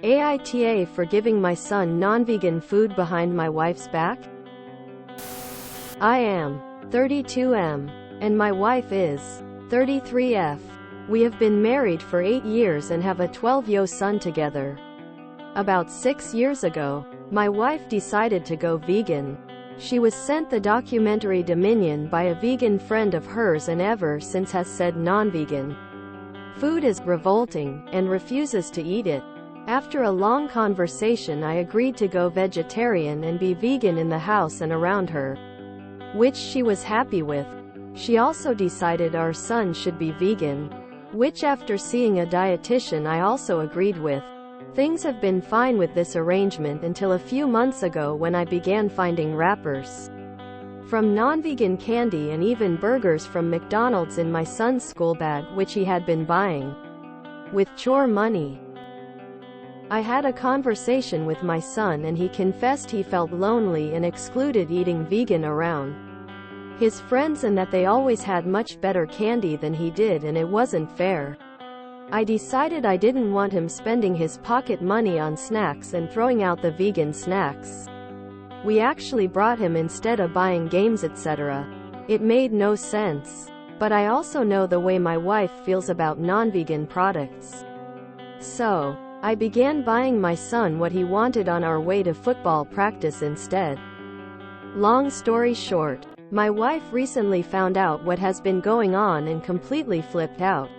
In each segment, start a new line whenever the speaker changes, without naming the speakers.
AITA for giving my son non-vegan food behind my wife's back? I am 32M, and my wife is 33F. We have been married for 8 years and have a 12-year-old son together. About 6 years ago, my wife decided to go vegan. She was sent the documentary Dominion by a vegan friend of hers and ever since has said non-vegan food is revolting, and refuses to eat it. After a long conversation, I agreed to go vegetarian and be vegan in the house and around her, which she was happy with. She also decided our son should be vegan, which after seeing a dietitian I also agreed with. Things have been fine with this arrangement until a few months ago when I began finding wrappers from non-vegan candy and even burgers from McDonald's in my son's school bag, which he had been buying with chore money. I had a conversation with my son and he confessed he felt lonely and excluded eating vegan around his friends and that they always had much better candy than he did and it wasn't fair. I decided I didn't want him spending his pocket money on snacks and throwing out the vegan snacks. We actually brought him instead of buying games etc. It made no sense. But I also know the way my wife feels about non-vegan products. So I began buying my son what he wanted on our way to football practice instead. Long story short, my wife recently found out what has been going on and completely flipped out.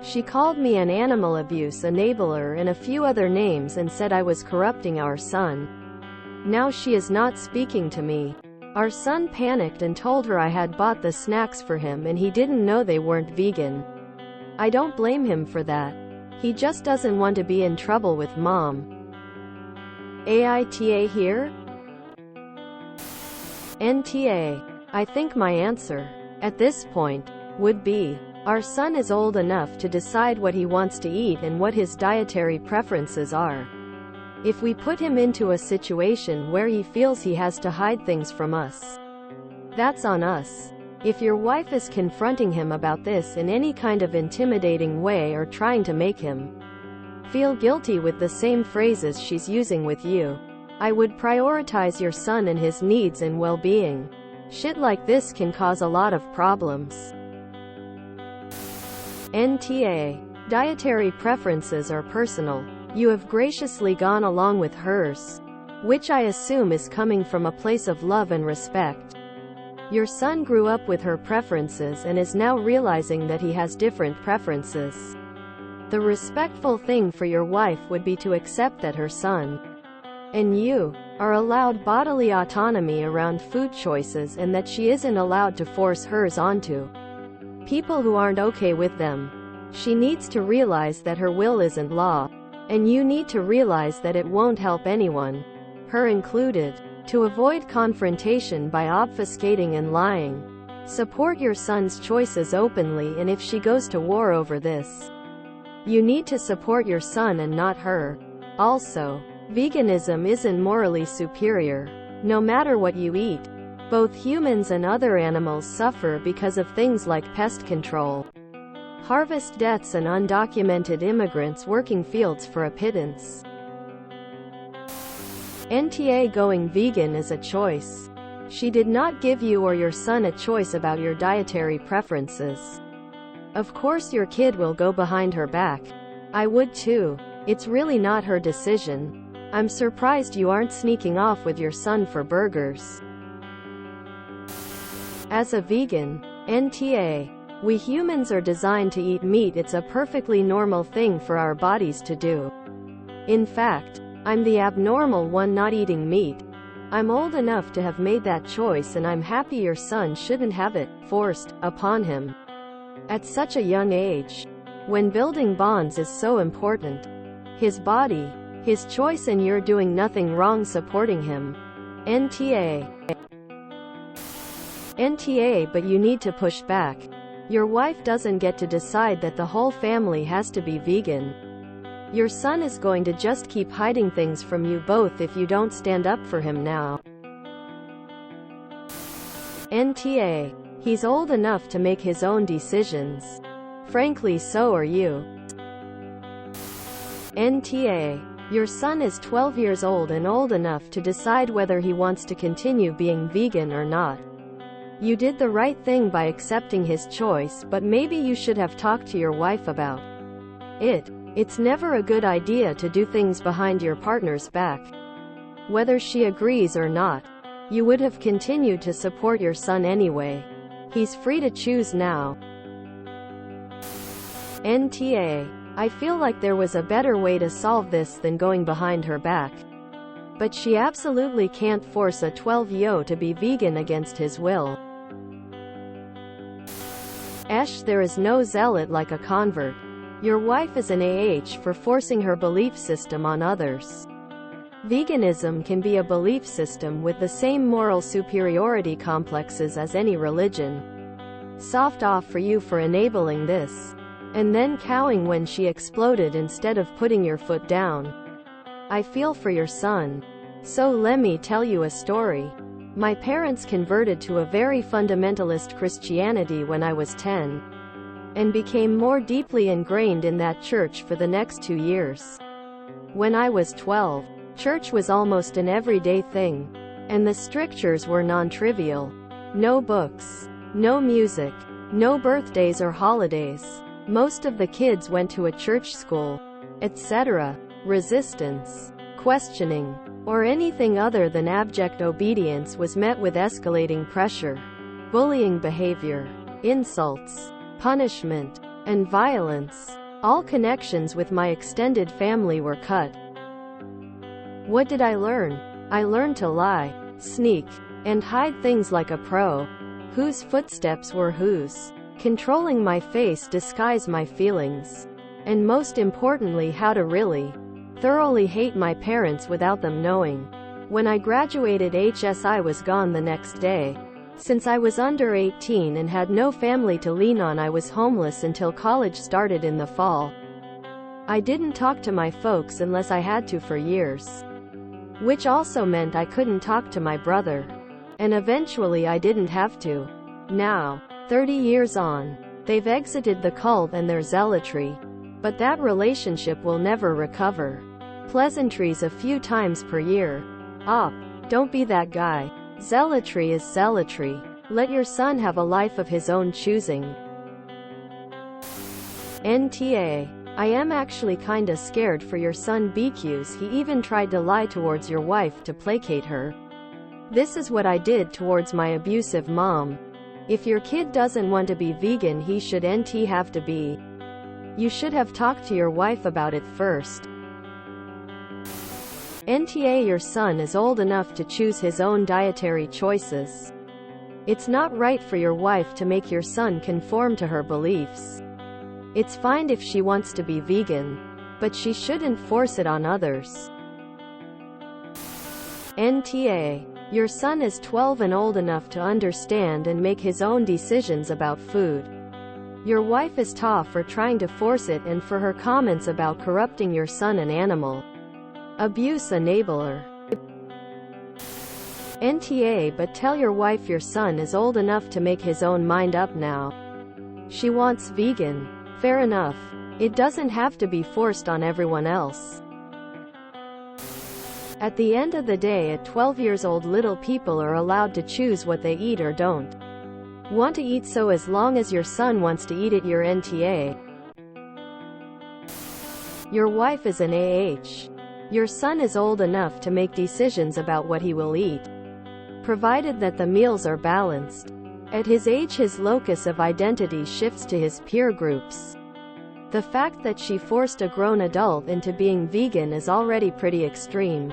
She called me an animal abuse enabler and a few other names and said I was corrupting our son. Now she is not speaking to me. Our son panicked and told her I had bought the snacks for him and he didn't know they weren't vegan. I don't blame him for that. He just doesn't want to be in trouble with mom. AITA here? NTA. I think my answer, at this point, would be, our son is old enough to decide what he wants to eat and what his dietary preferences are. If we put him into a situation where he feels he has to hide things from us, that's on us. If your wife is confronting him about this in any kind of intimidating way or trying to make him feel guilty with the same phrases she's using with you, I would prioritize your son and his needs and well-being. Shit like this can cause a lot of problems. NTA. Dietary preferences are personal. You have graciously gone along with hers, which I assume is coming from a place of love and respect. Your son grew up with her preferences and is now realizing that he has different preferences. The respectful thing for your wife would be to accept that her son and you are allowed bodily autonomy around food choices and that she isn't allowed to force hers onto people who aren't okay with them. She needs to realize that her will isn't law, and you need to realize that it won't help anyone, her included. To avoid confrontation by obfuscating and lying, support your son's choices openly, and if she goes to war over this, you need to support your son and not her. Also, veganism isn't morally superior. No matter what you eat, both humans and other animals suffer because of things like pest control, harvest deaths and undocumented immigrants working fields for a pittance. NTA. Going vegan is a choice. She did not give you or your son a choice about your dietary preferences. Of course your kid will go behind her back. I would too. It's really not her decision. I'm surprised you aren't sneaking off with your son for burgers. As a vegan, NTA, we humans are designed to eat meat. It's a perfectly normal thing for our bodies to do. In fact, I'm the abnormal one not eating meat. I'm old enough to have made that choice and I'm happy your son shouldn't have it forced upon him at such a young age, when building bonds is so important. His body, his choice, and you're doing nothing wrong supporting him. NTA. NTA. But you need to push back. Your wife doesn't get to decide that the whole family has to be vegan. Your son is going to just keep hiding things from you both if you don't stand up for him now. NTA. He's old enough to make his own decisions. Frankly, so are you. NTA. Your son is 12 years old and old enough to decide whether he wants to continue being vegan or not. You did the right thing by accepting his choice, but maybe you should have talked to your wife about it. It's never a good idea to do things behind your partner's back. Whether she agrees or not, you would have continued to support your son anyway. He's free to choose now. NTA. I feel like there was a better way to solve this than going behind her back. But she absolutely can't force a 12-year-old to be vegan against his will. There is no zealot like a convert. Your wife is an for forcing her belief system on others. Veganism can be a belief system with the same moral superiority complexes as any religion. Soft off for you for enabling this. And then cowing when she exploded instead of putting your foot down. I feel for your son. So let me tell you a story. My parents converted to a very fundamentalist Christianity when I was 10. And became more deeply ingrained in that church for the next 2 years. When I was 12, church was almost an everyday thing. And the strictures were non-trivial. No books. No music. No birthdays or holidays. Most of the kids went to a church school, etc. Resistance, questioning, or anything other than abject obedience was met with escalating pressure, bullying behavior, insults, punishment, and violence. All connections with my extended family were cut. What did I learn? I learned to lie, sneak, and hide things like a pro. Whose footsteps were whose. Controlling my face, disguise my feelings. And most importantly, how to really, thoroughly hate my parents without them knowing. When I graduated I was gone the next day. Since I was under 18 and had no family to lean on, I was homeless until college started in the fall. I didn't talk to my folks unless I had to for years. Which also meant I couldn't talk to my brother. And eventually I didn't have to. Now, 30 years on, they've exited the cult and their zealotry. But that relationship will never recover. Pleasantries a few times per year. Don't be that guy. Zealotry is zealotry. Let your son have a life of his own choosing. NTA. I am actually kinda scared for your son BQs. He even tried to lie towards your wife to placate her. This is what I did towards my abusive mom. If your kid doesn't want to be vegan, he should have to be. You should have talked to your wife about it first. NTA. Your son is old enough to choose his own dietary choices. It's not right for your wife to make your son conform to her beliefs. It's fine if she wants to be vegan, but she shouldn't force it on others. NTA. Your son is 12 and old enough to understand and make his own decisions about food. Your wife is tough for trying to force it and for her comments about corrupting your son an animal abuse enabler. NTA. But tell your wife your son is old enough to make his own mind up now. She wants vegan. Fair enough. It doesn't have to be forced on everyone else. At the end of the day, at 12 years old, little people are allowed to choose what they eat or don't want to eat, so as long as your son wants to eat it, your NTA. Your wife is an Your son is old enough to make decisions about what he will eat, provided that the meals are balanced. At his age, his locus of identity shifts to his peer groups. The fact that she forced a grown adult into being vegan is already pretty extreme.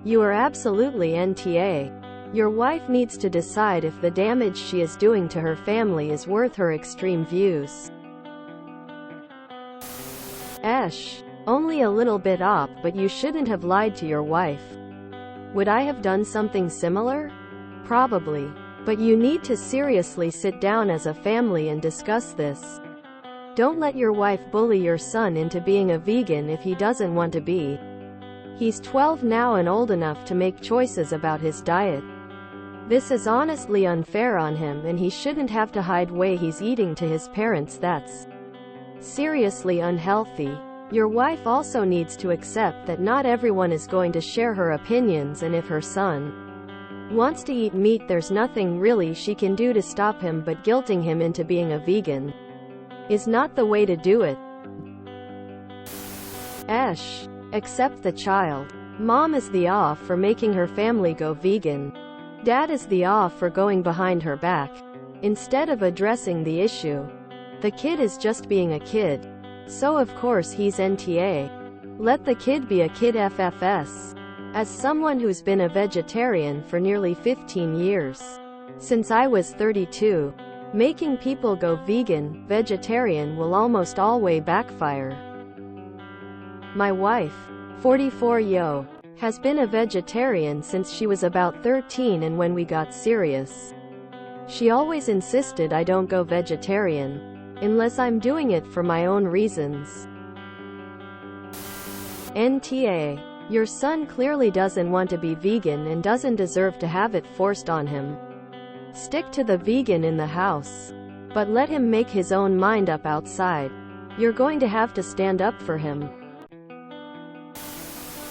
You are absolutely NTA. Your wife needs to decide if the damage she is doing to her family is worth her extreme views. Only a little bit off, but you shouldn't have lied to your wife. Would I have done something similar? Probably. But you need to seriously sit down as a family and discuss this. Don't let your wife bully your son into being a vegan if he doesn't want to be. He's 12 now and old enough to make choices about his diet. This is honestly unfair on him, and he shouldn't have to hide way he's eating to his parents. That's seriously unhealthy. Your wife also needs to accept that not everyone is going to share her opinions, and if her son wants to eat meat, there's nothing really she can do to stop him, but guilting him into being a vegan is not the way to do it. Accept the child. Mom is the off for making her family go vegan. Dad is the off for going behind her back instead of addressing the issue. The kid is just being a kid, so of course he's NTA. Let the kid be a kid FFS. As someone who's been a vegetarian for nearly 15 years, since I was 32, making people go vegan, vegetarian will almost always backfire. My wife, 44 has been a vegetarian since she was about 13, and when we got serious, she always insisted I don't go vegetarian unless I'm doing it for my own reasons. NTA. Your son clearly doesn't want to be vegan and doesn't deserve to have it forced on him. Stick to the vegan in the house, but let him make his own mind up outside. You're going to have to stand up for him.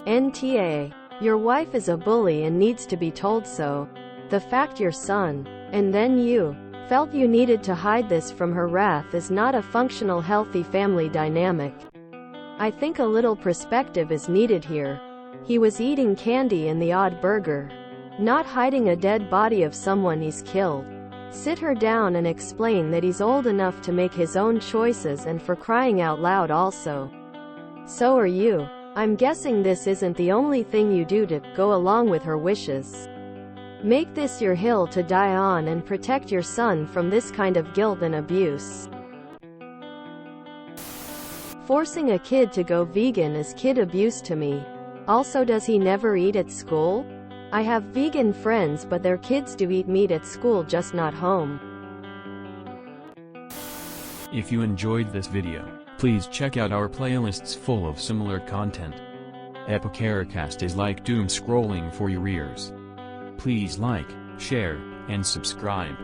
NTA. Your wife is a bully and needs to be told so. The fact your son, and then you, felt you needed to hide this from her wrath is not a functional, healthy family dynamic. I think a little perspective is needed here. He was eating candy and the odd burger, not hiding a dead body of someone he's killed. Sit her down and explain that he's old enough to make his own choices, and for crying out loud also, so are you. I'm guessing this isn't the only thing you do to go along with her wishes. Make this your hill to die on and protect your son from this kind of guilt and abuse. Forcing a kid to go vegan is kid abuse to me. Also, does he never eat at school? I have vegan friends, but their kids do eat meat at school, just not home.
If you enjoyed this video, please check out our playlists full of similar content. AmITheAsshole is like doom scrolling for your ears. Please like, share, and subscribe.